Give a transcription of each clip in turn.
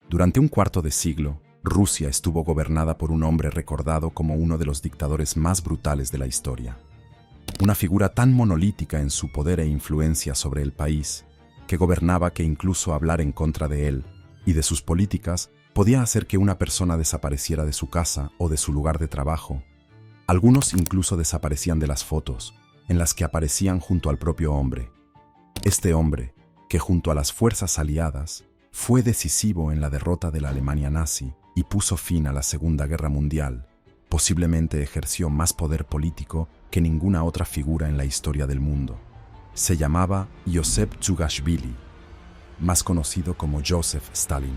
Durante un cuarto de siglo, Rusia estuvo gobernada por un hombre recordado como uno de los dictadores más brutales de la historia. Una figura tan monolítica en su poder e influencia sobre el país, que gobernaba que incluso hablar en contra de él y de sus políticas podía hacer que una persona desapareciera de su casa o de su lugar de trabajo. Algunos incluso desaparecían de las fotos, en las que aparecían junto al propio hombre. Este hombre, que junto a las fuerzas aliadas, fue decisivo en la derrota de la Alemania nazi y puso fin a la Segunda Guerra Mundial, posiblemente ejerció más poder político que ninguna otra figura en la historia del mundo. Se llamaba Joseph Djugashvili, más conocido como Joseph Stalin.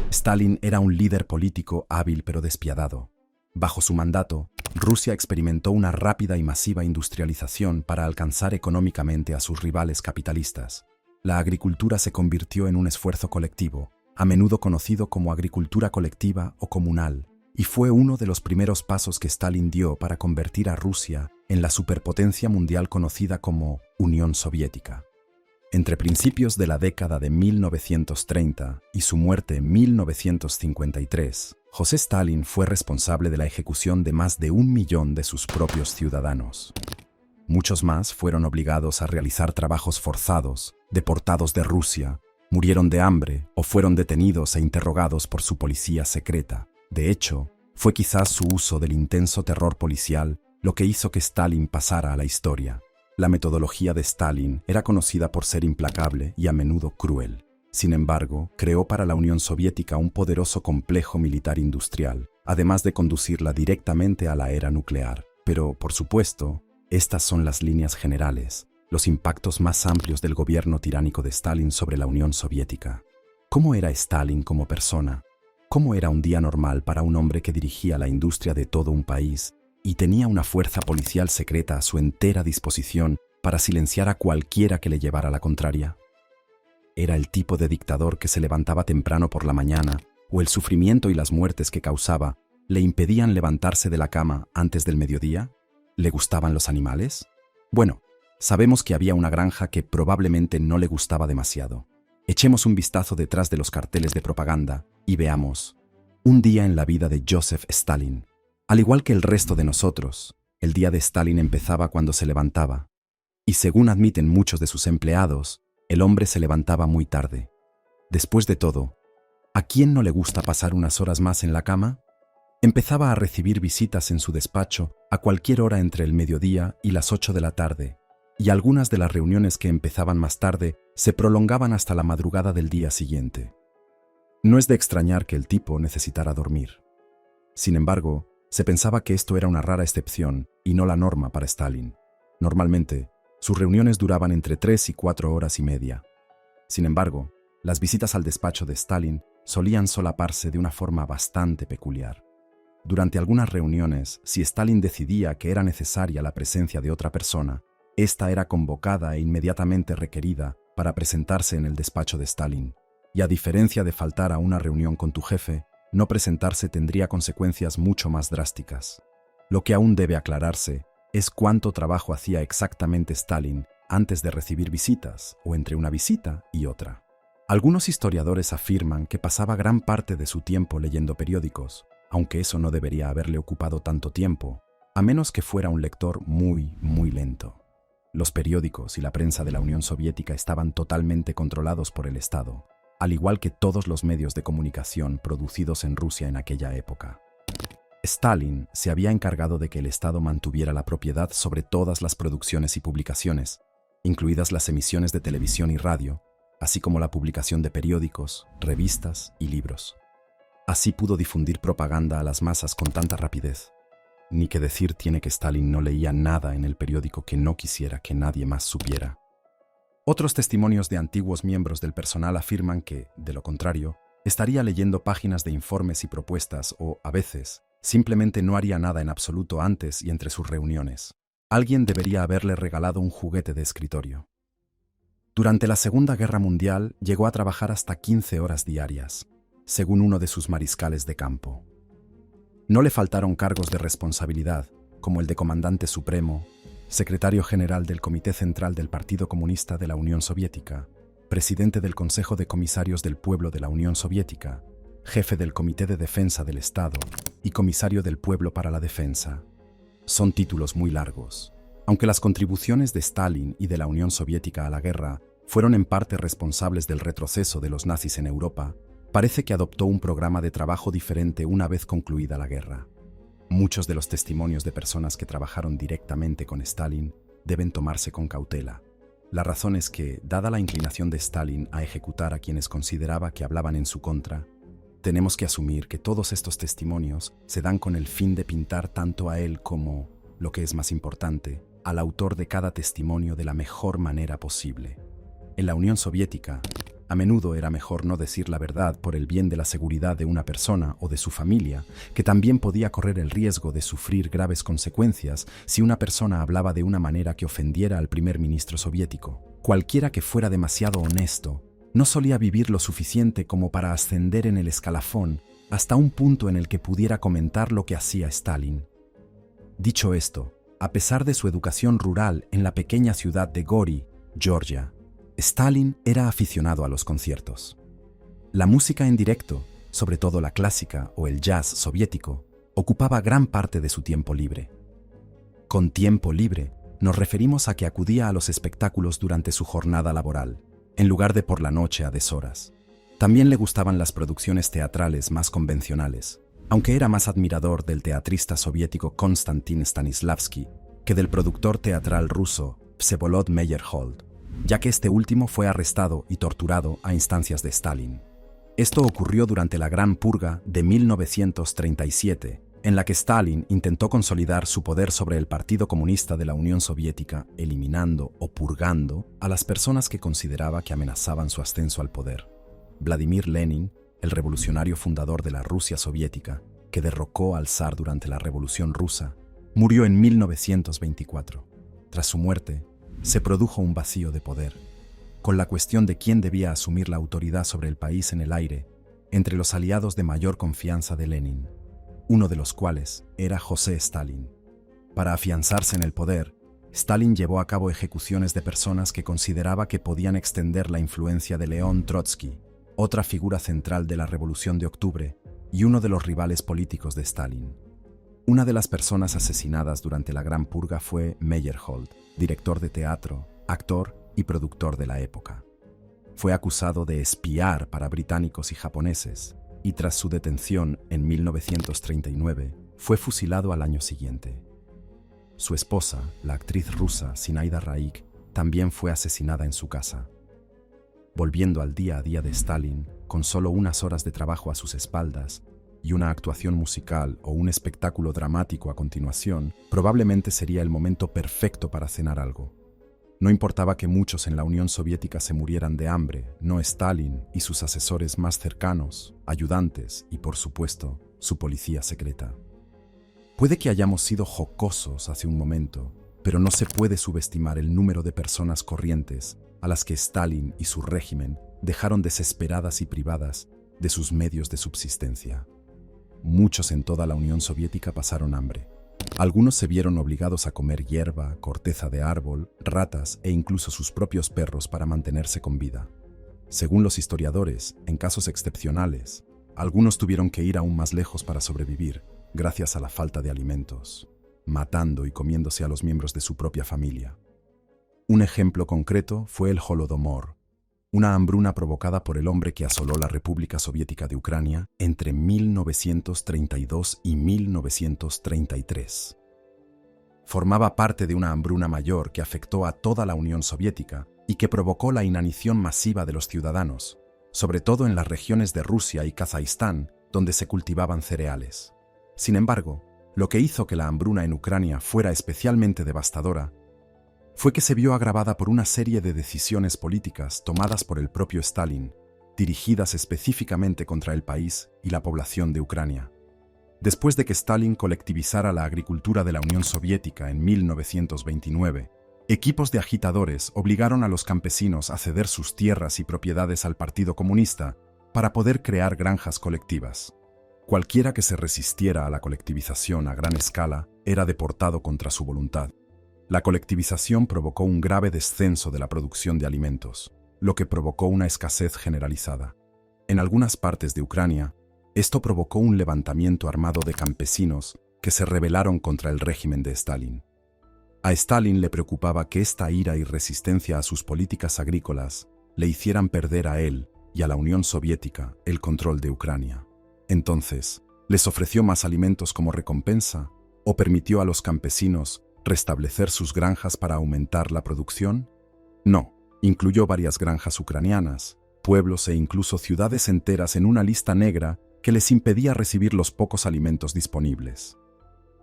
Stalin era un líder político hábil pero despiadado. Bajo su mandato, Rusia experimentó una rápida y masiva industrialización para alcanzar económicamente a sus rivales capitalistas. La agricultura se convirtió en un esfuerzo colectivo, a menudo conocido como agricultura colectiva o comunal, y fue uno de los primeros pasos que Stalin dio para convertir a Rusia en la superpotencia mundial conocida como Unión Soviética. Entre principios de la década de 1930 y su muerte en 1953, José Stalin fue responsable de la ejecución de más de 1 millón de sus propios ciudadanos. Muchos más fueron obligados a realizar trabajos forzados, deportados de Rusia, murieron de hambre o fueron detenidos e interrogados por su policía secreta. De hecho, fue quizás su uso del intenso terror policial lo que hizo que Stalin pasara a la historia. La metodología de Stalin era conocida por ser implacable y a menudo cruel. Sin embargo, creó para la Unión Soviética un poderoso complejo militar industrial, además de conducirla directamente a la era nuclear. Pero, por supuesto, estas son las líneas generales, los impactos más amplios del gobierno tiránico de Stalin sobre la Unión Soviética. ¿Cómo era Stalin como persona? ¿Cómo era un día normal para un hombre que dirigía la industria de todo un país y tenía una fuerza policial secreta a su entera disposición para silenciar a cualquiera que le llevara la contraria? ¿Era el tipo de dictador que se levantaba temprano por la mañana o el sufrimiento y las muertes que causaba le impedían levantarse de la cama antes del mediodía? ¿Le gustaban los animales? Bueno, sabemos que había una granja que probablemente no le gustaba demasiado. Echemos un vistazo detrás de los carteles de propaganda y veamos un día en la vida de Joseph Stalin. Al igual que el resto de nosotros, el día de Stalin empezaba cuando se levantaba. Y según admiten muchos de sus empleados, el hombre se levantaba muy tarde. Después de todo, ¿a quién no le gusta pasar unas horas más en la cama? Empezaba a recibir visitas en su despacho a cualquier hora entre el mediodía y las 8 de la tarde, y algunas de las reuniones que empezaban más tarde se prolongaban hasta la madrugada del día siguiente. No es de extrañar que el tipo necesitara dormir. Sin embargo, se pensaba que esto era una rara excepción y no la norma para Stalin. Normalmente, sus reuniones duraban entre 3 y 4 horas y media. Sin embargo, las visitas al despacho de Stalin solían solaparse de una forma bastante peculiar. Durante algunas reuniones, si Stalin decidía que era necesaria la presencia de otra persona, esta era convocada e inmediatamente requerida para presentarse en el despacho de Stalin. Y a diferencia de faltar a una reunión con tu jefe, no presentarse tendría consecuencias mucho más drásticas. Lo que aún debe aclararse es cuánto trabajo hacía exactamente Stalin antes de recibir visitas o entre una visita y otra. Algunos historiadores afirman que pasaba gran parte de su tiempo leyendo periódicos, aunque eso no debería haberle ocupado tanto tiempo, a menos que fuera un lector muy lento. Los periódicos y la prensa de la Unión Soviética estaban totalmente controlados por el Estado, al igual que todos los medios de comunicación producidos en Rusia en aquella época. Stalin se había encargado de que el Estado mantuviera la propiedad sobre todas las producciones y publicaciones, incluidas las emisiones de televisión y radio, así como la publicación de periódicos, revistas y libros. Así pudo difundir propaganda a las masas con tanta rapidez. Ni que decir tiene que Stalin no leía nada en el periódico que no quisiera que nadie más supiera. Otros testimonios de antiguos miembros del personal afirman que, de lo contrario, estaría leyendo páginas de informes y propuestas o, a veces, simplemente no haría nada en absoluto antes y entre sus reuniones. Alguien debería haberle regalado un juguete de escritorio. Durante la Segunda Guerra Mundial llegó a trabajar hasta 15 horas diarias, según uno de sus mariscales de campo. No le faltaron cargos de responsabilidad, como el de comandante supremo, secretario general del Comité Central del Partido Comunista de la Unión Soviética, presidente del Consejo de Comisarios del Pueblo de la Unión Soviética, jefe del Comité de Defensa del Estado y comisario del Pueblo para la Defensa. Son títulos muy largos. Aunque las contribuciones de Stalin y de la Unión Soviética a la guerra fueron en parte responsables del retroceso de los nazis en Europa, parece que adoptó un programa de trabajo diferente una vez concluida la guerra. Muchos de los testimonios de personas que trabajaron directamente con Stalin deben tomarse con cautela. La razón es que, dada la inclinación de Stalin a ejecutar a quienes consideraba que hablaban en su contra, tenemos que asumir que todos estos testimonios se dan con el fin de pintar tanto a él como, lo que es más importante, al autor de cada testimonio de la mejor manera posible. En la Unión Soviética, a menudo era mejor no decir la verdad por el bien de la seguridad de una persona o de su familia, que también podía correr el riesgo de sufrir graves consecuencias si una persona hablaba de una manera que ofendiera al primer ministro soviético. Cualquiera que fuera demasiado honesto no solía vivir lo suficiente como para ascender en el escalafón hasta un punto en el que pudiera comentar lo que hacía Stalin. Dicho esto, a pesar de su educación rural en la pequeña ciudad de Gori, Georgia, Stalin era aficionado a los conciertos. La música en directo, sobre todo la clásica o el jazz soviético, ocupaba gran parte de su tiempo libre. Con tiempo libre, nos referimos a que acudía a los espectáculos durante su jornada laboral, en lugar de por la noche a deshoras. También le gustaban las producciones teatrales más convencionales, aunque era más admirador del teatrista soviético Konstantin Stanislavski que del productor teatral ruso Vsevolod Meyerhold, ya que este último fue arrestado y torturado a instancias de Stalin. Esto ocurrió durante la Gran Purga de 1937, en la que Stalin intentó consolidar su poder sobre el Partido Comunista de la Unión Soviética, eliminando o purgando a las personas que consideraba que amenazaban su ascenso al poder. Vladimir Lenin, el revolucionario fundador de la Rusia soviética, que derrocó al zar durante la Revolución Rusa, murió en 1924. Tras su muerte, se produjo un vacío de poder, con la cuestión de quién debía asumir la autoridad sobre el país en el aire, entre los aliados de mayor confianza de Lenin, uno de los cuales era José Stalin. Para afianzarse en el poder, Stalin llevó a cabo ejecuciones de personas que consideraba que podían extender la influencia de León Trotsky, otra figura central de la Revolución de Octubre y uno de los rivales políticos de Stalin. Una de las personas asesinadas durante la Gran Purga fue Meyerhold, director de teatro, actor y productor de la época. Fue acusado de espiar para británicos y japoneses, y tras su detención en 1939, fue fusilado al año siguiente. Su esposa, la actriz rusa Zinaida Raik, también fue asesinada en su casa. Volviendo al día a día de Stalin, con solo unas horas de trabajo a sus espaldas, y una actuación musical o un espectáculo dramático a continuación, probablemente sería el momento perfecto para cenar algo. No importaba que muchos en la Unión Soviética se murieran de hambre, no Stalin y sus asesores más cercanos, ayudantes y, por supuesto, su policía secreta. Puede que hayamos sido jocosos hace un momento, pero no se puede subestimar el número de personas corrientes a las que Stalin y su régimen dejaron desesperadas y privadas de sus medios de subsistencia. Muchos en toda la Unión Soviética pasaron hambre. Algunos se vieron obligados a comer hierba, corteza de árbol, ratas e incluso sus propios perros para mantenerse con vida. Según los historiadores, en casos excepcionales, algunos tuvieron que ir aún más lejos para sobrevivir, gracias a la falta de alimentos, matando y comiéndose a los miembros de su propia familia. Un ejemplo concreto fue el Holodomor, una hambruna provocada por el hombre que asoló la República Soviética de Ucrania entre 1932 y 1933. Formaba parte de una hambruna mayor que afectó a toda la Unión Soviética y que provocó la inanición masiva de los ciudadanos, sobre todo en las regiones de Rusia y Kazajistán, donde se cultivaban cereales. Sin embargo, lo que hizo que la hambruna en Ucrania fuera especialmente devastadora fue que se vio agravada por una serie de decisiones políticas tomadas por el propio Stalin, dirigidas específicamente contra el país y la población de Ucrania. Después de que Stalin colectivizara la agricultura de la Unión Soviética en 1929, equipos de agitadores obligaron a los campesinos a ceder sus tierras y propiedades al Partido Comunista para poder crear granjas colectivas. Cualquiera que se resistiera a la colectivización a gran escala era deportado contra su voluntad. La colectivización provocó un grave descenso de la producción de alimentos. lo que provocó una escasez generalizada. En algunas partes de Ucrania, esto provocó un levantamiento armado de campesinos que se rebelaron contra el régimen de Stalin. A Stalin le preocupaba que esta ira y resistencia a sus políticas agrícolas le hicieran perder a él y a la Unión Soviética el control de Ucrania. Entonces, ¿les ofreció más alimentos como recompensa o permitió a los campesinos restablecer sus granjas para aumentar la producción? No, incluyó varias granjas ucranianas, pueblos e incluso ciudades enteras en una lista negra que les impedía recibir los pocos alimentos disponibles.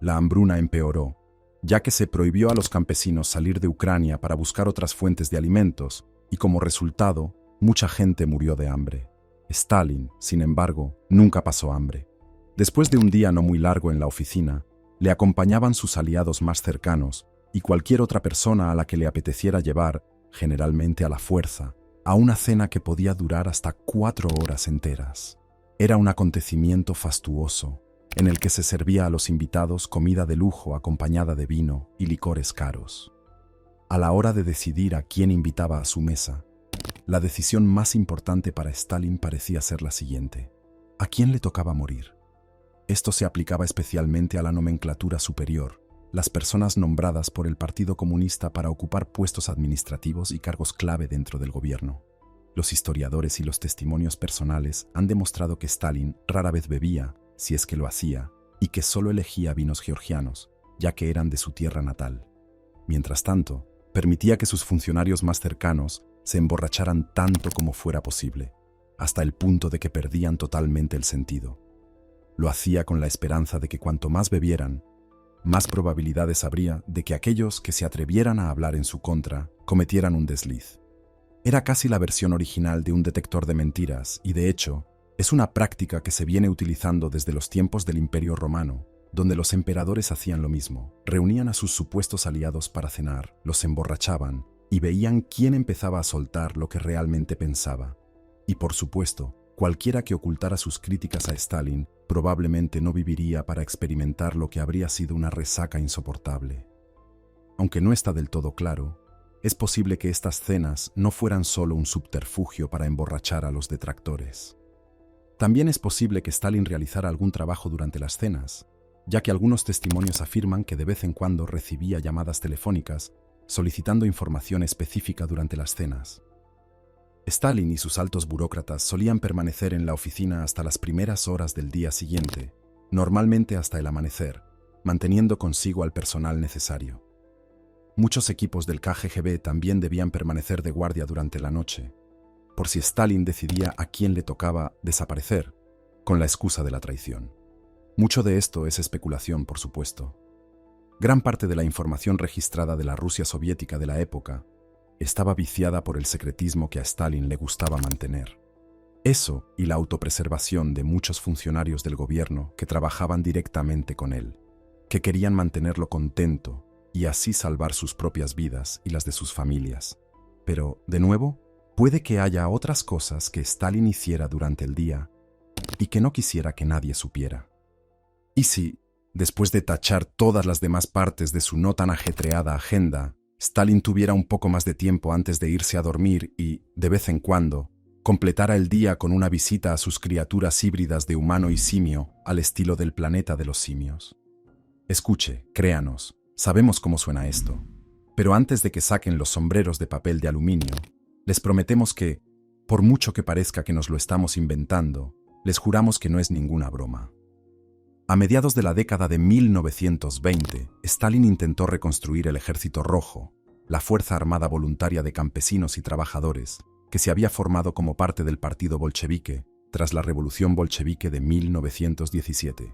La hambruna empeoró, ya que se prohibió a los campesinos salir de Ucrania para buscar otras fuentes de alimentos y como resultado, mucha gente murió de hambre. Stalin, sin embargo, nunca pasó hambre. Después de un día no muy largo en la oficina, le acompañaban sus aliados más cercanos y cualquier otra persona a la que le apeteciera llevar, generalmente a la fuerza, a una cena que podía durar hasta 4 horas enteras. Era un acontecimiento fastuoso, en el que se servía a los invitados comida de lujo acompañada de vino y licores caros. A la hora de decidir a quién invitaba a su mesa, la decisión más importante para Stalin parecía ser la siguiente: ¿a quién le tocaba morir? Esto se aplicaba especialmente a la nomenclatura superior, las personas nombradas por el Partido Comunista para ocupar puestos administrativos y cargos clave dentro del gobierno. Los historiadores y los testimonios personales han demostrado que Stalin rara vez bebía, si es que lo hacía, y que solo elegía vinos georgianos, ya que eran de su tierra natal. Mientras tanto, permitía que sus funcionarios más cercanos se emborracharan tanto como fuera posible, hasta el punto de que perdían totalmente el sentido. Lo hacía con la esperanza de que cuanto más bebieran, más probabilidades habría de que aquellos que se atrevieran a hablar en su contra cometieran un desliz. Era casi la versión original de un detector de mentiras y, de hecho, es una práctica que se viene utilizando desde los tiempos del Imperio Romano, donde los emperadores hacían lo mismo. Reunían a sus supuestos aliados para cenar, los emborrachaban y veían quién empezaba a soltar lo que realmente pensaba. Y por supuesto, cualquiera que ocultara sus críticas a Stalin probablemente no viviría para experimentar lo que habría sido una resaca insoportable. Aunque no está del todo claro, es posible que estas cenas no fueran solo un subterfugio para emborrachar a los detractores. También es posible que Stalin realizara algún trabajo durante las cenas, ya que algunos testimonios afirman que de vez en cuando recibía llamadas telefónicas solicitando información específica durante las cenas. Stalin y sus altos burócratas solían permanecer en la oficina hasta las primeras horas del día siguiente, normalmente hasta el amanecer, manteniendo consigo al personal necesario. Muchos equipos del KGB también debían permanecer de guardia durante la noche, por si Stalin decidía a quién le tocaba desaparecer, con la excusa de la traición. Mucho de esto es especulación, por supuesto. Gran parte de la información registrada de la Rusia soviética de la época estaba viciada por el secretismo que a Stalin le gustaba mantener. Eso y la autopreservación de muchos funcionarios del gobierno que trabajaban directamente con él, que querían mantenerlo contento y así salvar sus propias vidas y las de sus familias. Pero, de nuevo, puede que haya otras cosas que Stalin hiciera durante el día y que no quisiera que nadie supiera. ¿Y si, después de tachar todas las demás partes de su no tan ajetreada agenda, Stalin tuviera un poco más de tiempo antes de irse a dormir y, de vez en cuando, completara el día con una visita a sus criaturas híbridas de humano y simio al estilo del planeta de los simios? Escuche, créanos, sabemos cómo suena esto, pero antes de que saquen los sombreros de papel de aluminio, les prometemos que, por mucho que parezca que nos lo estamos inventando, les juramos que no es ninguna broma. A mediados de la década de 1920, Stalin intentó reconstruir el Ejército Rojo, la fuerza armada voluntaria de campesinos y trabajadores, que se había formado como parte del partido bolchevique tras la Revolución Bolchevique de 1917.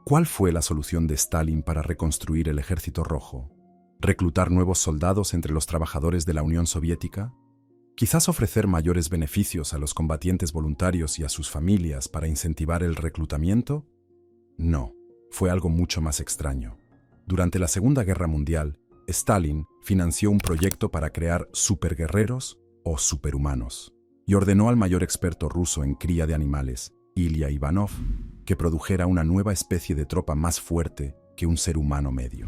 ¿Cuál fue la solución de Stalin para reconstruir el Ejército Rojo? ¿Reclutar nuevos soldados entre los trabajadores de la Unión Soviética? ¿Quizás ofrecer mayores beneficios a los combatientes voluntarios y a sus familias para incentivar el reclutamiento? No, fue algo mucho más extraño. Durante la Segunda Guerra Mundial, Stalin financió un proyecto para crear superguerreros o superhumanos y ordenó al mayor experto ruso en cría de animales, Ilya Ivanov, que produjera una nueva especie de tropa más fuerte que un ser humano medio.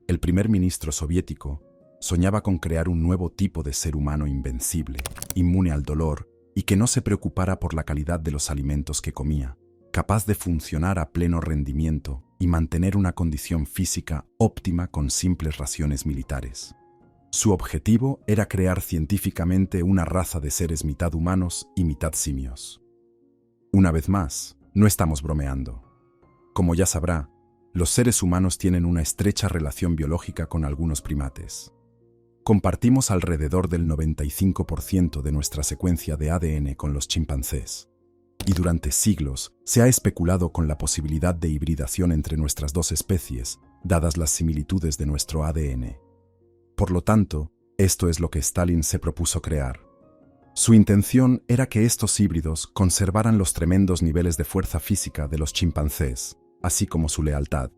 El primer ministro soviético, soñaba con crear un nuevo tipo de ser humano invencible, inmune al dolor y que no se preocupara por la calidad de los alimentos que comía, capaz de funcionar a pleno rendimiento y mantener una condición física óptima con simples raciones militares. Su objetivo era crear científicamente una raza de seres mitad humanos y mitad simios. Una vez más, no estamos bromeando. Como ya sabrá, los seres humanos tienen una estrecha relación biológica con algunos primates. Compartimos alrededor del 95% de nuestra secuencia de ADN con los chimpancés. Y durante siglos se ha especulado con la posibilidad de hibridación entre nuestras dos especies, dadas las similitudes de nuestro ADN. Por lo tanto, esto es lo que Stalin se propuso crear. Su intención era que estos híbridos conservaran los tremendos niveles de fuerza física de los chimpancés, así como su lealtad.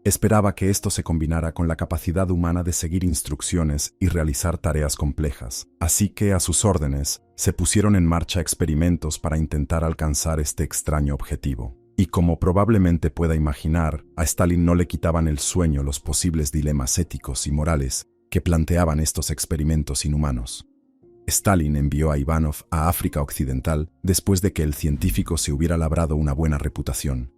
Esperaba que esto se combinara con la capacidad humana de seguir instrucciones y realizar tareas complejas, así que a sus órdenes se pusieron en marcha experimentos para intentar alcanzar este extraño objetivo. Y como probablemente pueda imaginar, a Stalin no le quitaban el sueño los posibles dilemas éticos y morales que planteaban estos experimentos inhumanos. Stalin envió a Ivanov a África Occidental después de que el científico se hubiera labrado una buena reputación.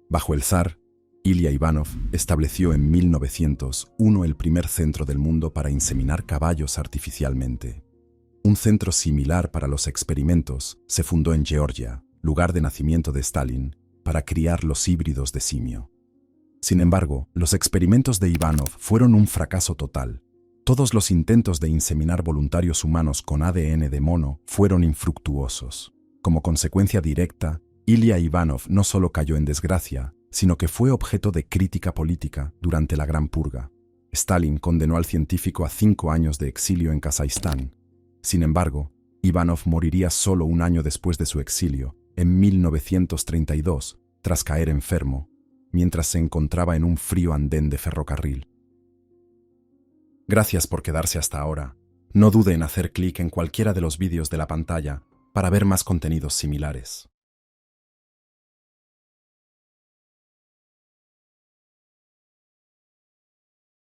Bajo el zar, Ilya Ivanov estableció en 1901 el primer centro del mundo para inseminar caballos artificialmente. Un centro similar para los experimentos se fundó en Georgia, lugar de nacimiento de Stalin, para criar los híbridos de simio. Sin embargo, los experimentos de Ivanov fueron un fracaso total. Todos los intentos de inseminar voluntarios humanos con ADN de mono fueron infructuosos. Como consecuencia directa, Ilya Ivanov no solo cayó en desgracia, sino que fue objeto de crítica política durante la Gran Purga. Stalin condenó al científico a 5 años de exilio en Kazajistán. Sin embargo, Ivanov moriría solo un año después de su exilio, en 1932, tras caer enfermo, mientras se encontraba en un frío andén de ferrocarril. Gracias por quedarse hasta ahora. No dude en hacer clic en cualquiera de los vídeos de la pantalla para ver más contenidos similares.